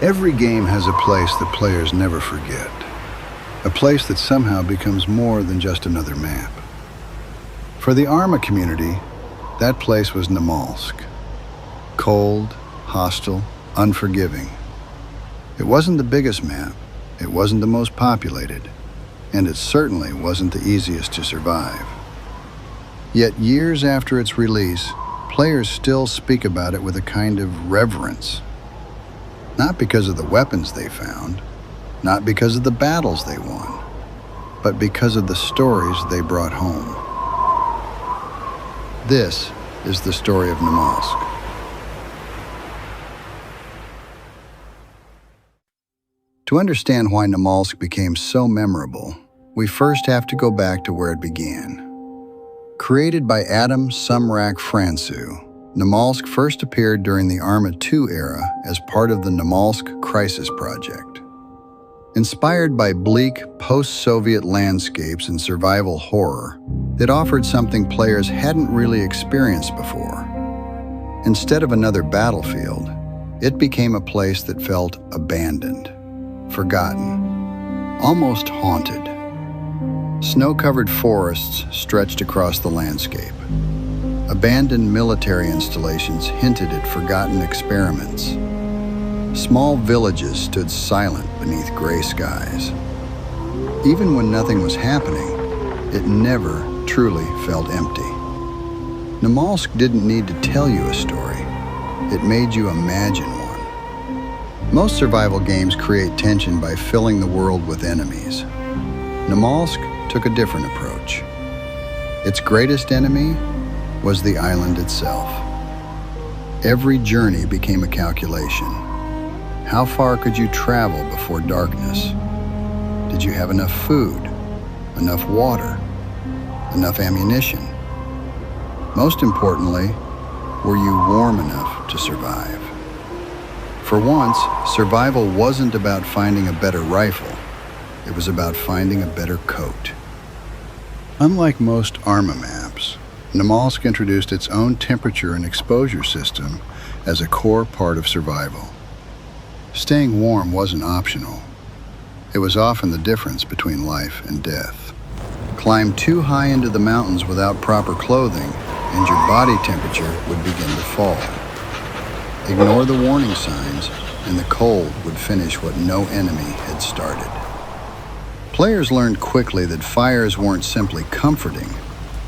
Every game has a place that players never forget. A place that somehow becomes more than just another map. For the Arma community, that place was Namalsk. Cold, hostile, unforgiving. It wasn't the biggest map, it wasn't the most populated, and it certainly wasn't the easiest to survive. Yet years after its release, players still speak about it with a kind of reverence. Not because of the weapons they found, not because of the battles they won, but because of the stories they brought home. This is the story of Namalsk. To understand why Namalsk became so memorable, we first have to go back to where it began. Created by Adam Sumrak Francu, Namalsk first appeared during the Arma 2 era as part of the Namalsk Crisis Project. Inspired by bleak, post-Soviet landscapes and survival horror, it offered something players hadn't really experienced before. Instead of another battlefield, it became a place that felt abandoned, forgotten, almost haunted. Snow-covered forests stretched across the landscape. Abandoned military installations hinted at forgotten experiments. Small villages stood silent beneath gray skies. Even when nothing was happening, it never truly felt empty. Namalsk didn't need to tell you a story. It made you imagine one. Most survival games create tension by filling the world with enemies. Namalsk took a different approach. Its greatest enemy was the island itself. Every journey became a calculation. How far could you travel before darkness? Did you have enough food, enough water, enough ammunition? Most importantly, were you warm enough to survive? For once, survival wasn't about finding a better rifle. It was about finding a better coat. Unlike most Arma maps, Namalsk introduced its own temperature and exposure system as a core part of survival. Staying warm wasn't optional. It was often the difference between life and death. Climb too high into the mountains without proper clothing, and your body temperature would begin to fall. Ignore the warning signs, and the cold would finish what no enemy had started. Players learned quickly that fires weren't simply comforting,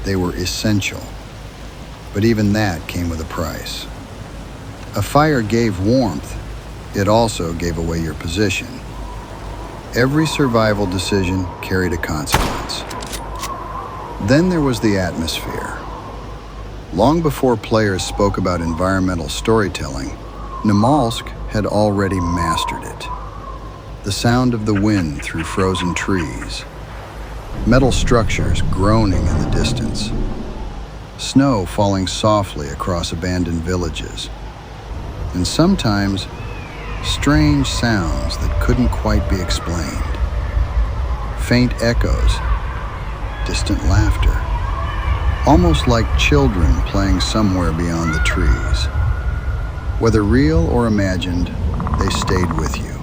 they were essential. But even that came with a price. A fire gave warmth, it also gave away your position. Every survival decision carried a consequence. Then there was the atmosphere. Long before players spoke about environmental storytelling, Namalsk had already mastered it. The sound of the wind through frozen trees, metal structures groaning in the distance, snow falling softly across abandoned villages, and sometimes strange sounds that couldn't quite be explained. Faint echoes, distant laughter, almost like children playing somewhere beyond the trees. Whether real or imagined, they stayed with you.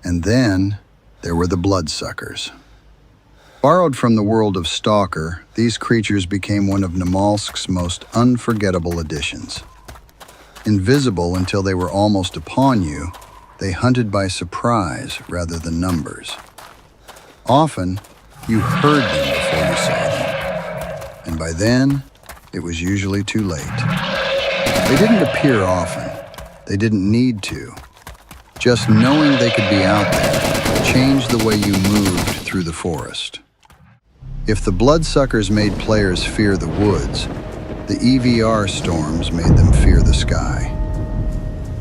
And then there were the Bloodsuckers. Borrowed from the world of Stalker, these creatures became one of Namalsk's most unforgettable additions. Invisible until they were almost upon you, they hunted by surprise rather than numbers. Often, you heard them before you saw them, and by then, it was usually too late. They didn't appear often. They didn't need to. Just knowing they could be out there changed the way you moved through the forest. If the Bloodsuckers made players fear the woods, the EVR storms made them fear the sky.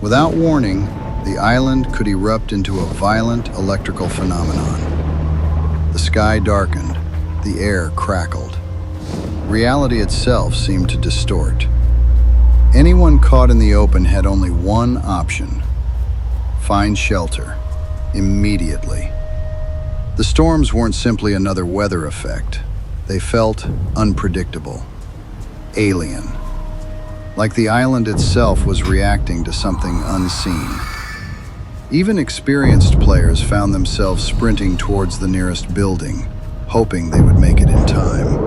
Without warning, the island could erupt into a violent electrical phenomenon. The sky darkened, the air crackled. Reality itself seemed to distort. Anyone caught in the open had only one option: find shelter, immediately. The storms weren't simply another weather effect. They felt unpredictable, alien. Like the island itself was reacting to something unseen. Even experienced players found themselves sprinting towards the nearest building, hoping they would make it in time.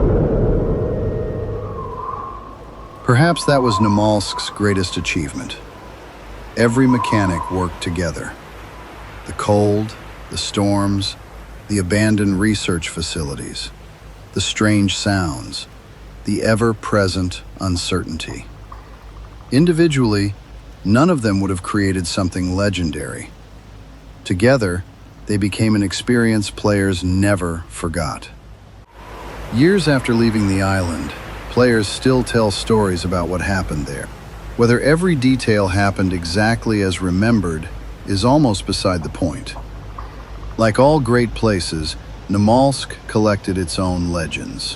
Perhaps that was Namalsk's greatest achievement. Every mechanic worked together. The cold, the storms, the abandoned research facilities, the strange sounds, the ever-present uncertainty. Individually, none of them would have created something legendary. Together, they became an experience players never forgot. Years after leaving the island, players still tell stories about what happened there. Whether every detail happened exactly as remembered is almost beside the point. Like all great places, Namalsk collected its own legends.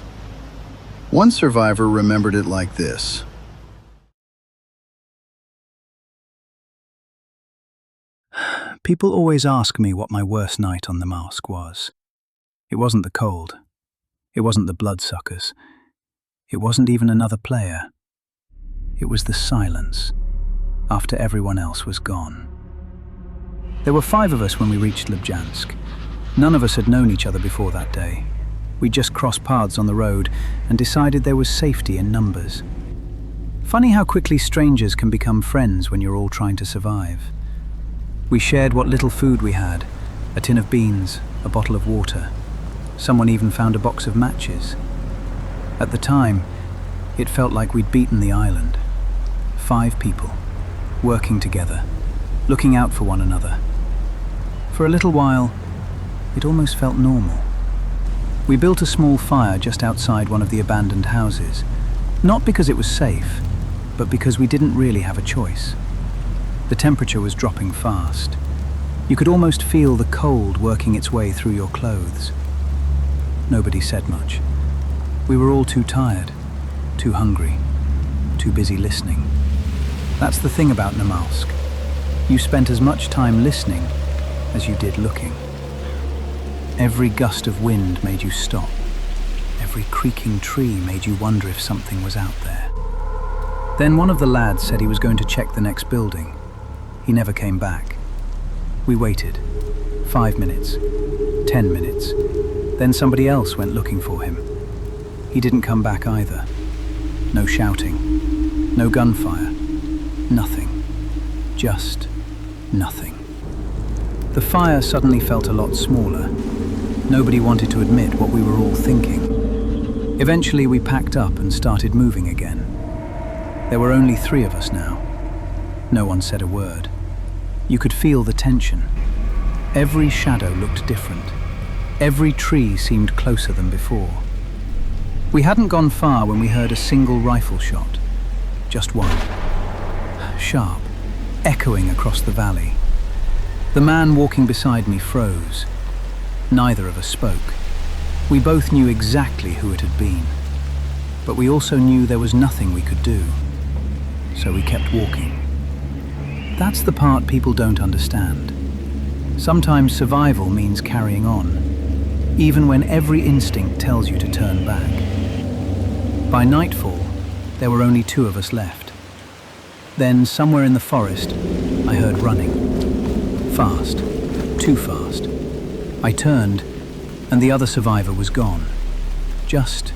One survivor remembered it like this. People always ask me what my worst night on Namalsk was. It wasn't the cold. It wasn't the Bloodsuckers. It wasn't even another player. It was the silence, after everyone else was gone. There were 5 of us when we reached Lubyansk. None of us had known each other before that day. We just crossed paths on the road and decided there was safety in numbers. Funny how quickly strangers can become friends when you're all trying to survive. We shared what little food we had, a tin of beans, a bottle of water. Someone even found a box of matches. At the time, it felt like we'd beaten the island. 5 people, working together, looking out for one another. For a little while, it almost felt normal. We built a small fire just outside one of the abandoned houses, not because it was safe, but because we didn't really have a choice. The temperature was dropping fast. You could almost feel the cold working its way through your clothes. Nobody said much. We were all too tired, too hungry, too busy listening. That's the thing about Namalsk. You spent as much time listening as you did looking. Every gust of wind made you stop. Every creaking tree made you wonder if something was out there. Then one of the lads said he was going to check the next building. He never came back. We waited. 5 minutes, 10 minutes. Then somebody else went looking for him. He didn't come back either. No shouting, no gunfire, nothing. Just nothing. The fire suddenly felt a lot smaller. Nobody wanted to admit what we were all thinking. Eventually we packed up and started moving again. There were only 3 of us now. No one said a word. You could feel the tension. Every shadow looked different. Every tree seemed closer than before. We hadn't gone far when we heard a single rifle shot. Just one. Sharp, echoing across the valley. The man walking beside me froze. Neither of us spoke. We both knew exactly who it had been. But we also knew there was nothing we could do. So we kept walking. That's the part people don't understand. Sometimes survival means carrying on, even when every instinct tells you to turn back. By nightfall, there were only 2 of us left. Then, somewhere in the forest, I heard running. Fast, too fast. I turned, and the other survivor was gone. Just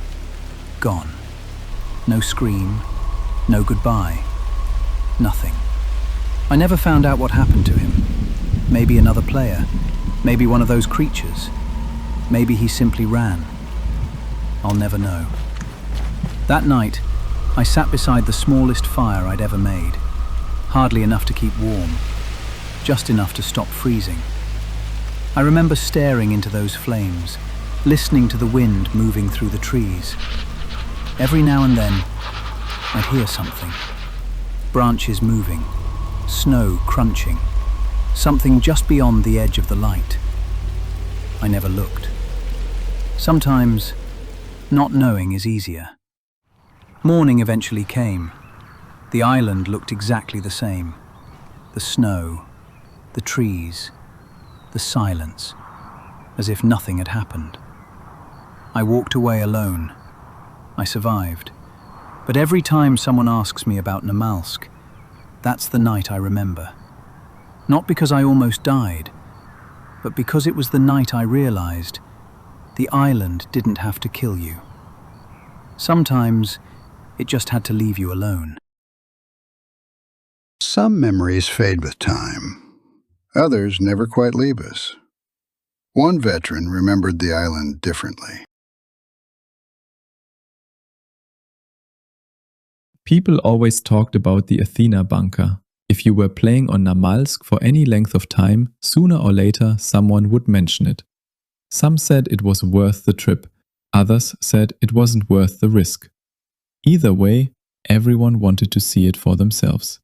gone. No scream, no goodbye, nothing. I never found out what happened to him. Maybe another player, maybe one of those creatures. Maybe he simply ran. I'll never know. That night, I sat beside the smallest fire I'd ever made. Hardly enough to keep warm, just enough to stop freezing. I remember staring into those flames, listening to the wind moving through the trees. Every now and then, I'd hear something. Branches moving, snow crunching, something just beyond the edge of the light. I never looked. Sometimes, not knowing is easier. Morning eventually came. The island looked exactly the same. The snow, the trees, the silence, as if nothing had happened. I walked away alone. I survived. But every time someone asks me about Namalsk, that's the night I remember. Not because I almost died, but because it was the night I realized the island didn't have to kill you. Sometimes it just had to leave you alone. Some memories fade with time. Others never quite leave us. One veteran remembered the island differently. People always talked about the Athena bunker. If you were playing on Namalsk for any length of time, sooner or later someone would mention it. Some said it was worth the trip. Others said it wasn't worth the risk. Either way, everyone wanted to see it for themselves.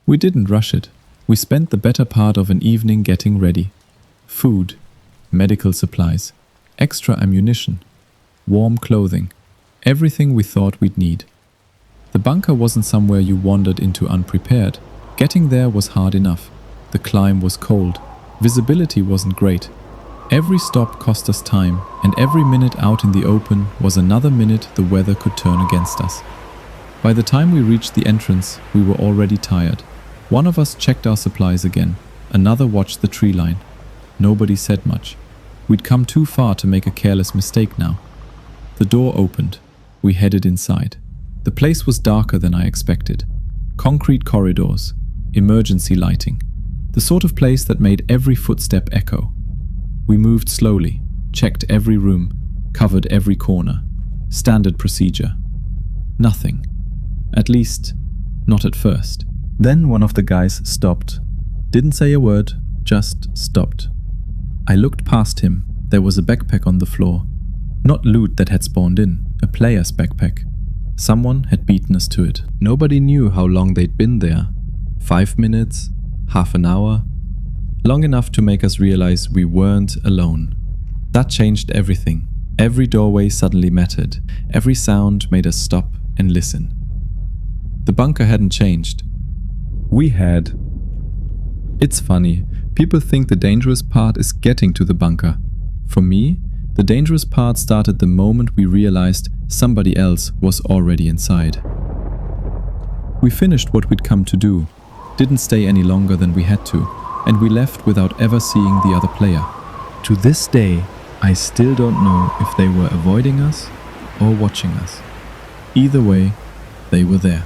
We didn't rush it. We spent the better part of an evening getting ready. Food, medical supplies, extra ammunition, warm clothing, everything we thought we'd need. The bunker wasn't somewhere you wandered into unprepared. Getting there was hard enough. The climb was cold. Visibility wasn't great. Every stop cost us time, and every minute out in the open was another minute the weather could turn against us. By the time we reached the entrance, we were already tired. One of us checked our supplies again. Another watched the tree line. Nobody said much. We'd come too far to make a careless mistake now. The door opened. We headed inside. The place was darker than I expected. Concrete corridors, emergency lighting, the sort of place that made every footstep echo. We moved slowly, checked every room, covered every corner. Standard procedure. Nothing. At least, not at first. Then one of the guys stopped. Didn't say a word, just stopped. I looked past him. There was a backpack on the floor. Not loot that had spawned in, a player's backpack. Someone had beaten us to it. Nobody knew how long they'd been there. 5 minutes, half an hour. Long enough to make us realize we weren't alone. That changed everything. Every doorway suddenly mattered. Every sound made us stop and listen. The bunker hadn't changed. We had. It's funny. People think the dangerous part is getting to the bunker. For me, the dangerous part started the moment we realized somebody else was already inside. We finished what we'd come to do, didn't stay any longer than we had to, and we left without ever seeing the other player. To this day, I still don't know if they were avoiding us or watching us. Either way, they were there.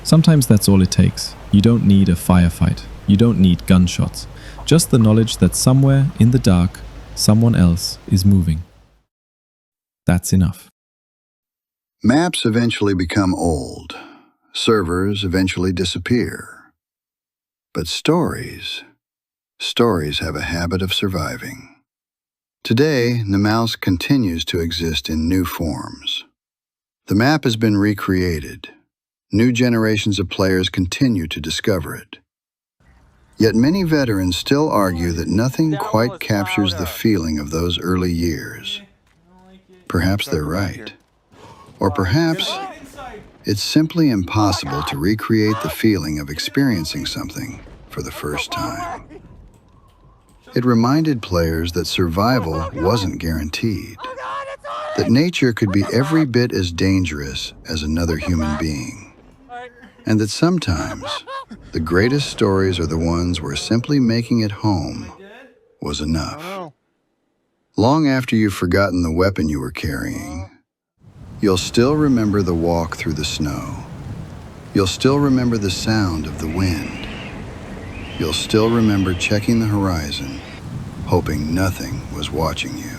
Sometimes that's all it takes. You don't need a firefight. You don't need gunshots. Just the knowledge that somewhere in the dark, someone else is moving. That's enough. Maps eventually become old. Servers eventually disappear. But stories have a habit of surviving. Today, Namalsk continues to exist in new forms. The map has been recreated. New generations of players continue to discover it. Yet many veterans still argue that nothing quite captures the feeling of those early years. Perhaps they're right. Or perhaps it's simply impossible to recreate the feeling of experiencing something for the first time. It reminded players that survival wasn't guaranteed, that nature could be every bit as dangerous as another human being, and that sometimes the greatest stories are the ones where simply making it home was enough. Long after you've forgotten the weapon you were carrying, you'll still remember the walk through the snow. You'll still remember the sound of the wind. You'll still remember checking the horizon, hoping nothing was watching you.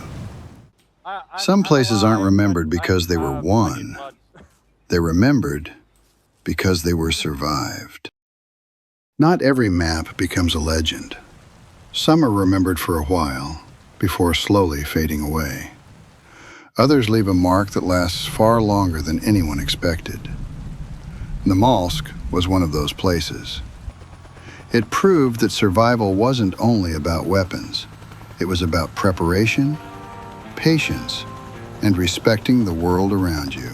Some places aren't remembered because they were won. They're remembered because they were survived. Not every map becomes a legend. Some are remembered for a while, before slowly fading away. Others leave a mark that lasts far longer than anyone expected. Namalsk was one of those places. It proved that survival wasn't only about weapons. It was about preparation, patience, and respecting the world around you.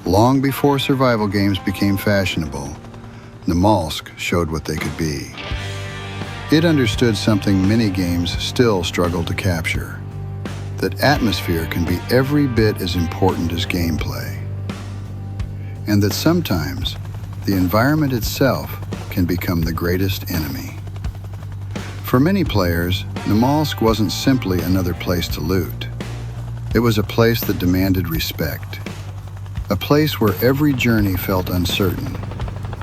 Long before survival games became fashionable, Namalsk showed what they could be. It understood something many games still struggle to capture: that atmosphere can be every bit as important as gameplay, and that sometimes the environment itself can become the greatest enemy. For many players, Namalsk wasn't simply another place to loot. It was a place that demanded respect. A place where every journey felt uncertain,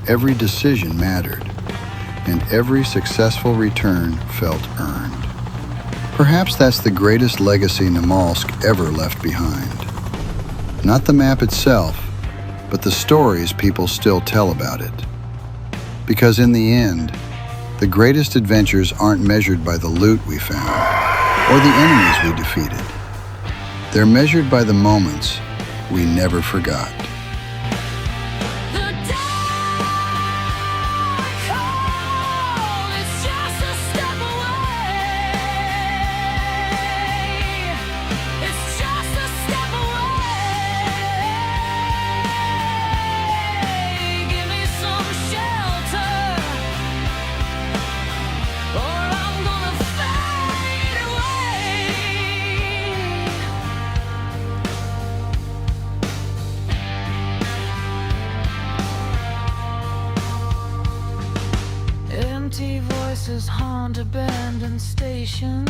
every decision mattered, and every successful return felt earned. Perhaps that's the greatest legacy Namalsk ever left behind. Not the map itself, but the stories people still tell about it. Because in the end, the greatest adventures aren't measured by the loot we found or the enemies we defeated. They're measured by the moments we never forgot. Empty voices haunt abandoned stations.